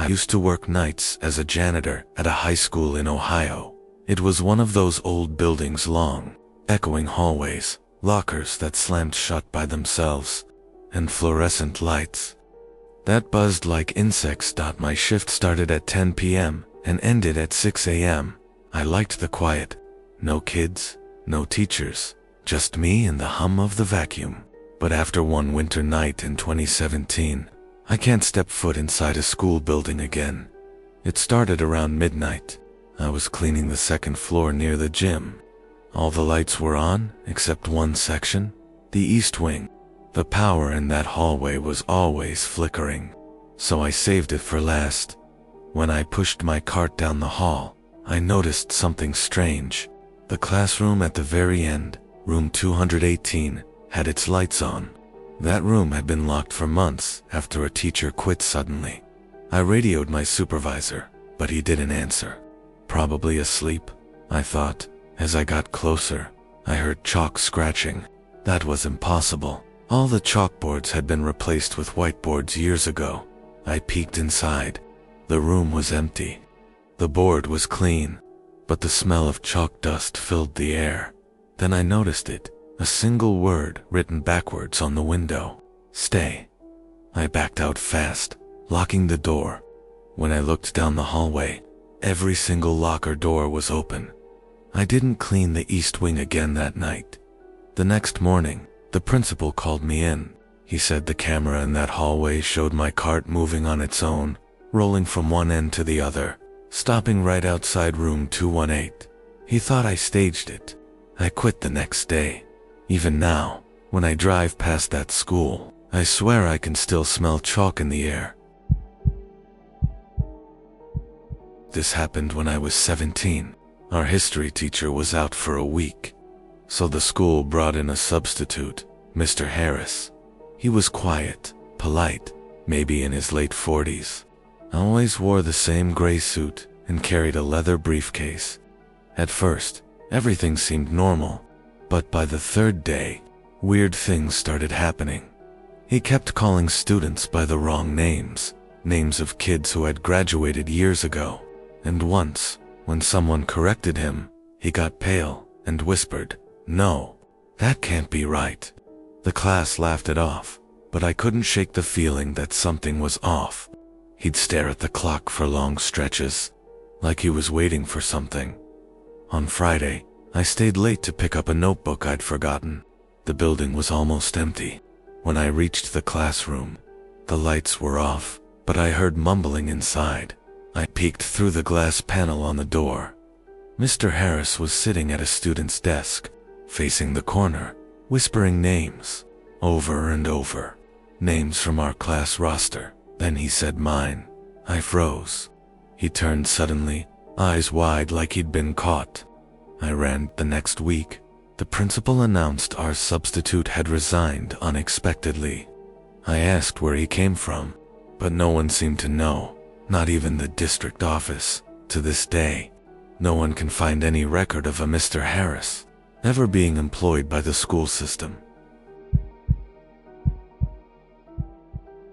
I used to work nights as a janitor at a high school in Ohio. It was one of those old buildings, long, echoing hallways, lockers that slammed shut by themselves, and fluorescent lights that buzzed like insects. My shift started at 10 p.m. and ended at 6 a.m. I liked the quiet. No kids, no teachers, just me and the hum of the vacuum. But after one winter night in 2017, I can't step foot inside a school building again. It started around midnight. I was cleaning the second floor near the gym. All the lights were on, except one section, the east wing. The power in that hallway was always flickering, so I saved it for last. When I pushed my cart down the hall, I noticed something strange. The classroom at the very end, room 218, had its lights on. That room had been locked for months after a teacher quit suddenly. I radioed my supervisor, but he didn't answer. Probably asleep, I thought. As I got closer, I heard chalk scratching. That was impossible. All the chalkboards had been replaced with whiteboards years ago. I peeked inside. The room was empty. The board was clean, but the smell of chalk dust filled the air. Then I noticed it, a single word written backwards on the window. Stay. I backed out fast, locking the door. When I looked down the hallway, every single locker door was open. I didn't clean the east wing again that night. The next morning, the principal called me in. He said the camera in that hallway showed my cart moving on its own, rolling from one end to the other, stopping right outside room 218. He thought I staged it. I quit the next day. Even now, when I drive past that school, I swear I can still smell chalk in the air. This happened when I was 17. Our history teacher was out for a week, so the school brought in a substitute, Mr. Harris. He was quiet, polite, maybe in his late 40s. Always wore the same gray suit and carried a leather briefcase. At first, everything seemed normal, but by the third day, weird things started happening. He kept calling students by the wrong names, names of kids who had graduated years ago. And once, when someone corrected him, he got pale and whispered, "No, that can't be right." The class laughed it off, but I couldn't shake the feeling that something was off. He'd stare at the clock for long stretches, like he was waiting for something. On Friday, I stayed late to pick up a notebook I'd forgotten. The building was almost empty. When I reached the classroom, the lights were off, but I heard mumbling inside. I peeked through the glass panel on the door. Mr. Harris was sitting at a student's desk, facing the corner, whispering names, over and over. Names from our class roster. Then he said mine. I froze. He turned suddenly, eyes wide like he'd been caught. I ran. The next week, the principal announced our substitute had resigned unexpectedly. I asked where he came from, but no one seemed to know. Not even the district office. To this day, no one can find any record of a Mr. Harris ever being employed by the school system.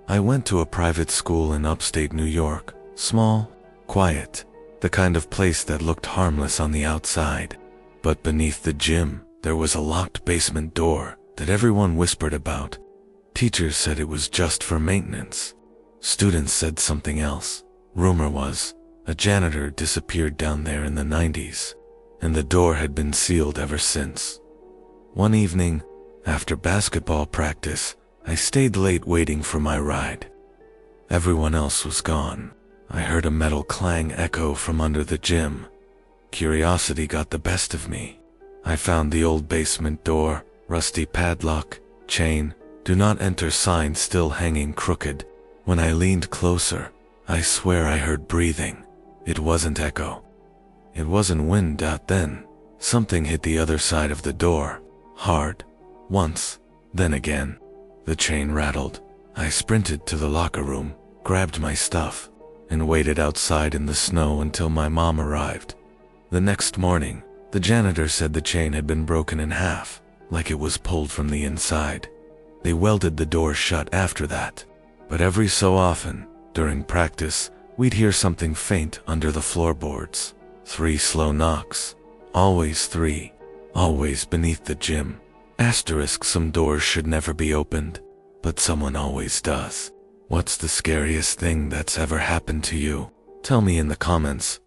I went to a private school in upstate New York. Small, quiet, the kind of place that looked harmless on the outside. But beneath the gym, there was a locked basement door that everyone whispered about. Teachers said it was just for maintenance. Students said something else. Rumor was, a janitor disappeared down there in the 90s, and the door had been sealed ever since. One evening, after basketball practice, I stayed late waiting for my ride. Everyone else was gone. I heard a metal clang echo from under the gym. Curiosity got the best of me. I found the old basement door, rusty padlock, chain, "Do not enter" sign still hanging crooked. When I leaned closer, I swear I heard breathing. It wasn't echo. It wasn't wind. Then, something hit the other side of the door. Hard. Once. Then again. The chain rattled. I sprinted to the locker room, grabbed my stuff, and waited outside in the snow until my mom arrived. The next morning, the janitor said the chain had been broken in half, like it was pulled from the inside. They welded the door shut after that. But every so often, during practice, we'd hear something faint under the floorboards. 3 slow knocks. Always 3. Always beneath the gym. Asterisk, some doors should never be opened, but someone always does. What's the scariest thing that's ever happened to you? Tell me in the comments.